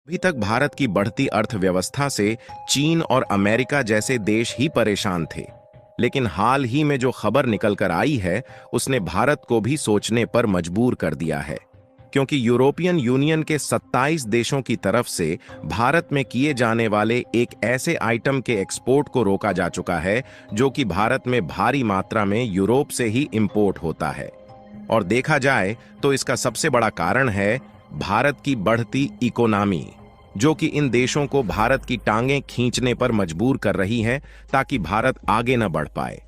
अभी तक भारत की बढ़ती अर्थव्यवस्था से चीन और अमेरिका जैसे देश ही परेशान थे। लेकिन हाल ही में जो खबर निकल कर आई है उसने भारत को भी सोचने पर मजबूर कर दिया है, क्योंकि यूरोपियन यूनियन के 27 देशों की तरफ से भारत में किए जाने वाले एक ऐसे आइटम के एक्सपोर्ट को रोका जा चुका है जो कि भारत में भारी मात्रा में यूरोप से ही इंपोर्ट होता है। और देखा जाए तो इसका सबसे बड़ा कारण है भारत की बढ़ती इकोनॉमी, जो कि इन देशों को भारत की टांगें खींचने पर मजबूर कर रही है ताकि भारत आगे न बढ़ पाए।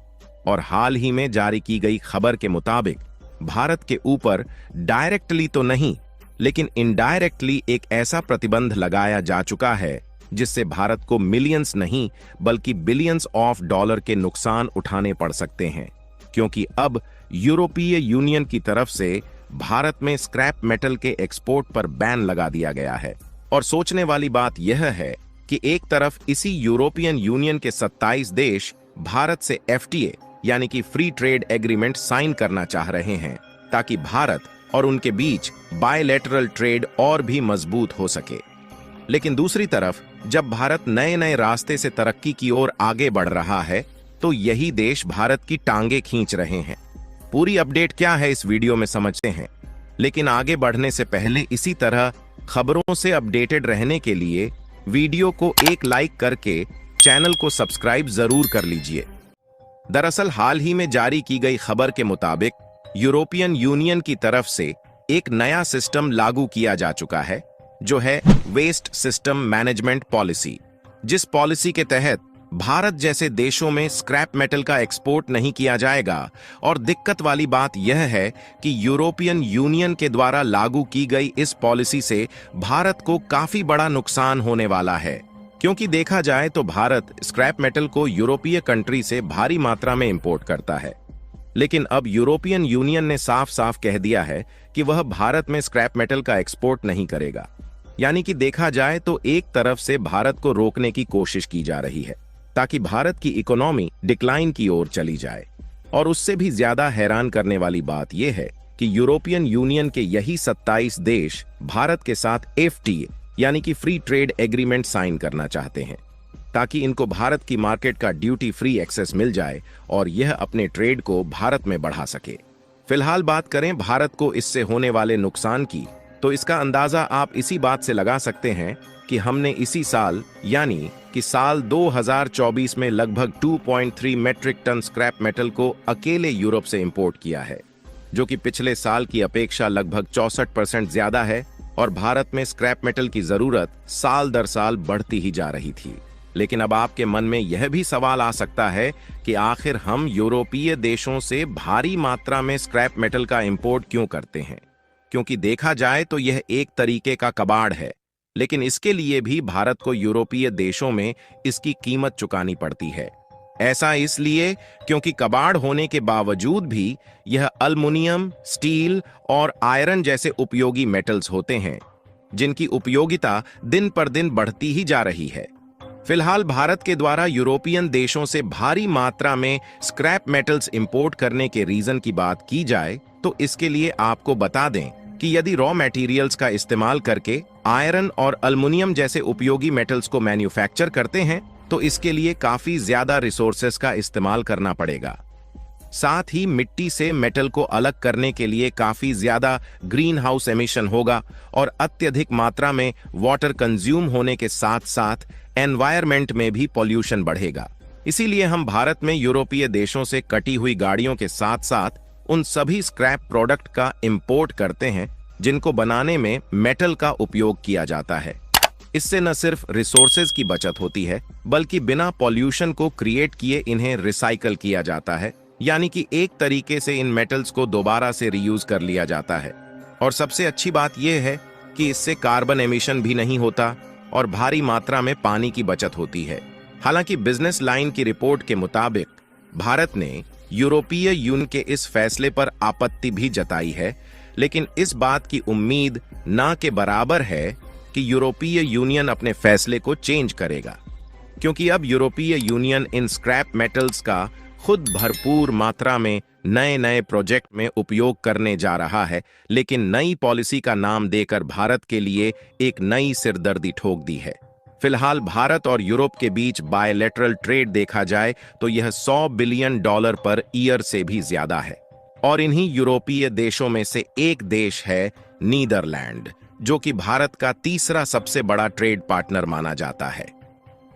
और हाल ही में जारी की गई खबर के मुताबिक भारत के ऊपर डायरेक्टली तो नहीं लेकिन इनडायरेक्टली एक ऐसा प्रतिबंध लगाया जा चुका है जिससे भारत को मिलियंस नहीं बल्कि बिलियंस ऑफ डॉलर के नुकसान उठाने पड़ सकते हैं, क्योंकि अब यूरोपीय यूनियन की तरफ से भारत में स्क्रैप मेटल के एक्सपोर्ट पर बैन लगा दिया गया है। और सोचने वाली बात यह है कि एक तरफ इसी यूरोपियन यूनियन के 27 देश भारत से एफटीए यानी कि फ्री ट्रेड एग्रीमेंट साइन करना चाह रहे हैं ताकि भारत और उनके बीच बायलैटरल ट्रेड और भी मजबूत हो सके। लेकिन दूसरी तरफ जब भारत नए नए रास्ते से तरक्की की ओर आगे बढ़ रहा है तो यही देश भारत की टांगे खींच रहे हैं। पूरी अपडेट क्या है इस वीडियो में समझते हैं, लेकिन आगे बढ़ने से पहले इसी तरह खबरों से अपडेटेड रहने के लिए वीडियो को एक लाइक करके चैनल को सब्सक्राइब जरूर कर लीजिए। दरअसल हाल ही में जारी की गई खबर के मुताबिक यूरोपियन यूनियन की तरफ से एक नया सिस्टम लागू किया जा चुका है जो है वेस्ट सिस्टम मैनेजमेंट पॉलिसी, जिस पॉलिसी के तहत भारत जैसे देशों में स्क्रैप मेटल का एक्सपोर्ट नहीं किया जाएगा। और दिक्कत वाली बात यह है कि यूरोपियन यूनियन के द्वारा लागू की गई इस पॉलिसी से भारत को काफी बड़ा नुकसान होने वाला है, क्योंकि देखा जाए तो भारत स्क्रैप मेटल को यूरोपीय कंट्री से भारी मात्रा में इंपोर्ट करता है। लेकिन अब यूरोपियन यूनियन ने साफ साफ कह दिया है कि वह भारत में स्क्रैप मेटल का एक्सपोर्ट नहीं करेगा। यानी कि देखा जाए तो एक तरफ से भारत को रोकने की कोशिश की जा रही है ताकि भारत की इकोनॉमी डिक्लाइन की ओर चली जाए। और उससे भी ज्यादा हैरान करने वाली बात यह है कि यूरोपियन यूनियन के यही 27 देश भारत के साथ एफटीए यानी कि फ्री ट्रेड एग्रीमेंट साइन करना चाहते हैं ताकि इनको भारत की मार्केट का ड्यूटी फ्री एक्सेस मिल जाए और यह अपने ट्रेड को भारत में बढ़ा सके। फिलहाल बात करें भारत को इससे होने वाले नुकसान की, तो इसका अंदाजा आप इसी बात से लगा सकते हैं कि हमने इसी साल यानी कि साल 2024 में लगभग 2.3 मेट्रिक टन स्क्रैप मेटल को अकेले यूरोप से इंपोर्ट किया है, जो कि पिछले साल की अपेक्षा लगभग 64% ज्यादा है। और भारत में स्क्रैप मेटल की जरूरत साल दर साल बढ़ती ही जा रही थी। लेकिन अब आपके मन में यह भी सवाल आ सकता है कि आखिर हम यूरोपीय देशों से भारी मात्रा में स्क्रैप मेटल का इंपोर्ट क्यों करते हैं, क्योंकि देखा जाए तो यह एक तरीके का कबाड़ है। लेकिन इसके लिए भी भारत को यूरोपीय देशों में इसकी कीमत चुकानी पड़ती है। ऐसा इसलिए क्योंकि कबाड़ होने के बावजूद भी यह अल्मुनियम, स्टील और आयरन जैसे उपयोगी मेटल्स होते हैं जिनकी उपयोगिता दिन पर दिन बढ़ती ही जा रही है। फिलहाल भारत के द्वारा यूरोपियन देशों से भारी मात्रा में स्क्रैप मेटल्स इंपोर्ट करने के रीजन की बात की जाए तो इसके लिए आपको बता दें कि यदि रॉ मटेरियल्स का इस्तेमाल करके आयरन और अल्मुनियम जैसे उपयोगी मेटल्स को मैन्युफैक्चर करते हैं तो इसके लिए काफी ज्यादा रिसोर्सेस का इस्तेमाल करना पड़ेगा। साथ ही मिट्टी से मेटल को अलग करने के लिए काफी ज्यादा ग्रीन हाउस एमिशन होगा और अत्यधिक मात्रा में वाटर कंज्यूम होने के साथ साथ एनवायरमेंट में भी पॉल्यूशन बढ़ेगा। इसीलिए हम भारत में यूरोपीय देशों से कटी हुई गाड़ियों के साथ साथ उन सभी स्क्रैप प्रोडक्ट का इंपोर्ट करते हैं जिनको बनाने में मेटल का उपयोग किया जाता है। इससे न सिर्फ रिसोर्सेज की बचत होती है बल्कि बिना पॉल्यूशन को क्रिएट किए इन्हें रिसाइकल किया जाता है, यानी कि एक तरीके से इन मेटल्स को दोबारा से रीयूज कर लिया जाता है। और सबसे अच्छी बात यह है कि इससे कार्बन एमिशन भी नहीं होता और भारी मात्रा में पानी की बचत होती है। हालांकि बिजनेस लाइन की रिपोर्ट के मुताबिक भारत ने यूरोपीय यूनियन के इस फैसले पर आपत्ति भी जताई है, लेकिन इस बात की उम्मीद ना के बराबर है कि यूरोपीय यूनियन अपने फैसले को चेंज करेगा, क्योंकि अब यूरोपीय यूनियन इन स्क्रैप मेटल्स का खुद भरपूर मात्रा में नए नए प्रोजेक्ट में उपयोग करने जा रहा है, लेकिन नई पॉलिसी का नाम देकर भारत के लिए एक नई सिरदर्दी ठोक दी है। फिलहाल भारत और यूरोप के बीच बायलैटरल ट्रेड देखा जाए तो यह $100 बिलियन पर ईयर से भी ज्यादा है। और इन्हीं यूरोपीय देशों में से एक देश है नीदरलैंड, जो कि भारत का तीसरा सबसे बड़ा ट्रेड पार्टनर माना जाता है।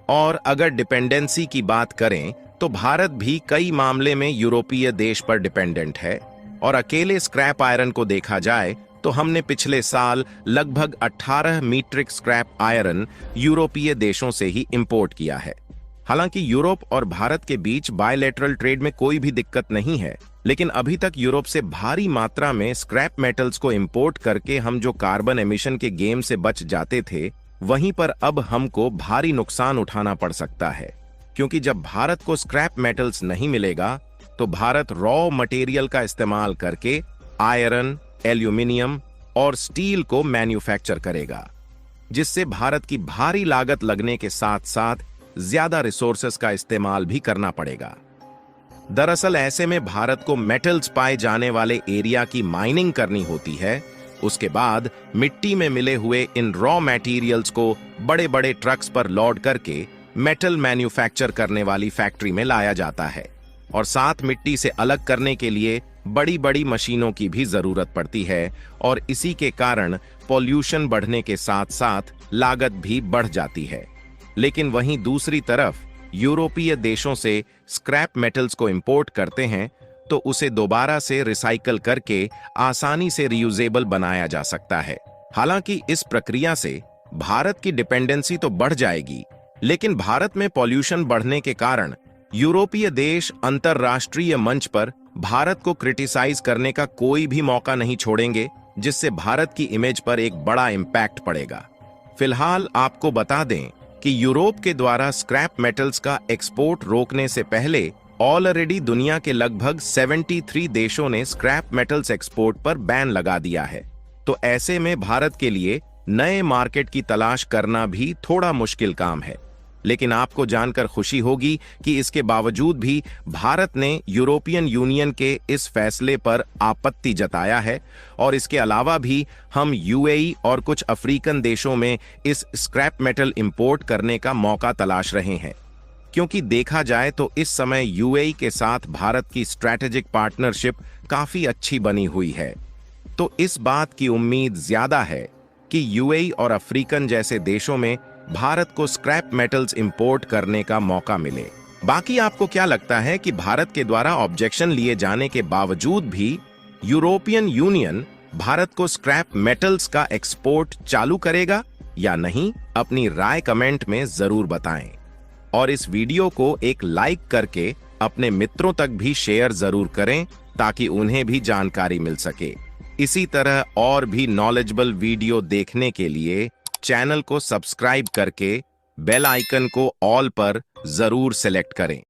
और अगर डिपेंडेंसी की बात करें तो भारत भी कई मामले में यूरोपीय देश पर डिपेंडेंट है। और अकेले स्क्रैप आयरन को देखा जाए तो हमने पिछले साल लगभग 18 मीट्रिक स्क्रैप आयरन यूरोपीय देशों से ही इंपोर्ट किया है। हालांकि यूरोप और भारत के बीच बायलैटरल ट्रेड में कोई भी दिक्कत नहीं है, लेकिन अभी तक यूरोप से भारी मात्रा में स्क्रैप मेटल्स को इंपोर्ट करके हम जो कार्बन एमिशन के गेम से बच जाते थे, वहीं पर अब हमको भारी नुकसान उठाना पड़ सकता है। क्योंकि जब भारत को स्क्रैप मेटल्स नहीं मिलेगा तो भारत रॉ मटेरियल का इस्तेमाल करके आयरन, एल्यूमिनियम और स्टील को मैन्युफैक्चर करेगा, जिससे भारत की भारी लागत लगने के साथ साथ ज्यादा रिसोर्सेस का इस्तेमाल भी करना पड़ेगा। दरअसल ऐसे में भारत को मेटल्स पाए जाने वाले एरिया की माइनिंग करनी होती है। उसके बाद मिट्टी में मिले हुए इन रॉ मटेरियल्स को बड़े बड़े ट्रक्स पर लोड करके मेटल मैन्युफैक्चर करने वाली फैक्ट्री में लाया जाता है। और साथ मिट्टी से अलग करने के लिए बड़ी बड़ी मशीनों की भी जरूरत पड़ती है। और इसी के कारण पॉल्यूशन बढ़ने के साथ साथ लागत भी बढ़ जाती है। लेकिन वहीं दूसरी तरफ यूरोपीय देशों से स्क्रैप मेटल्स को इंपोर्ट करते हैं तो उसे दोबारा से रिसाइकल करके आसानी से रियूजेबल बनाया जा सकता है। हालांकि इस प्रक्रिया से भारत की डिपेंडेंसी तो बढ़ जाएगी, लेकिन भारत में पॉल्यूशन बढ़ने के कारण यूरोपीय देश अंतरराष्ट्रीय मंच पर भारत को क्रिटिसाइज करने का कोई भी मौका नहीं छोड़ेंगे, जिससे भारत की इमेज पर एक बड़ा इंपैक्ट पड़ेगा। फिलहाल आपको बता दें कि यूरोप के द्वारा स्क्रैप मेटल्स का एक्सपोर्ट रोकने से पहले ऑलरेडी दुनिया के लगभग 73 देशों ने स्क्रैप मेटल्स एक्सपोर्ट पर बैन लगा दिया है। तो ऐसे में भारत के लिए नए मार्केट की तलाश करना भी थोड़ा मुश्किल काम है। लेकिन आपको जानकर खुशी होगी कि इसके बावजूद भी भारत ने यूरोपियन यूनियन के इस फैसले पर आपत्ति जताया है। और इसके अलावा भी हम यूएई और कुछ अफ्रीकन देशों में इस स्क्रैप मेटल इंपोर्ट करने का मौका तलाश रहे हैं। क्योंकि देखा जाए तो इस समय यूएई के साथ भारत की स्ट्रैटेजिक पार्टनरशिप काफी अच्छी बनी हुई है। तो इस बात की उम्मीद ज्यादा है कि यूएई और अफ्रीकन जैसे देशों में भारत को स्क्रैप मेटल्स इंपोर्ट करने का मौका मिले। बाकी आपको क्या लगता है कि भारत के द्वारा ऑब्जेक्शन लिए जाने के बावजूद भी यूरोपियन यूनियन भारत को स्क्रैप मेटल्स का एक्सपोर्ट चालू करेगा या नहीं? अपनी राय कमेंट में जरूर बताएं। और इस वीडियो को एक लाइक करके अपने मित्रों तक भी शेयर जरूर करें ताकि उन्हें भी जानकारी मिल सके। इसी तरह और भी नॉलेजेबल वीडियो देखने के लिए चैनल को सब्सक्राइब करके बेल आइकन को ऑल पर जरूर सेलेक्ट करें।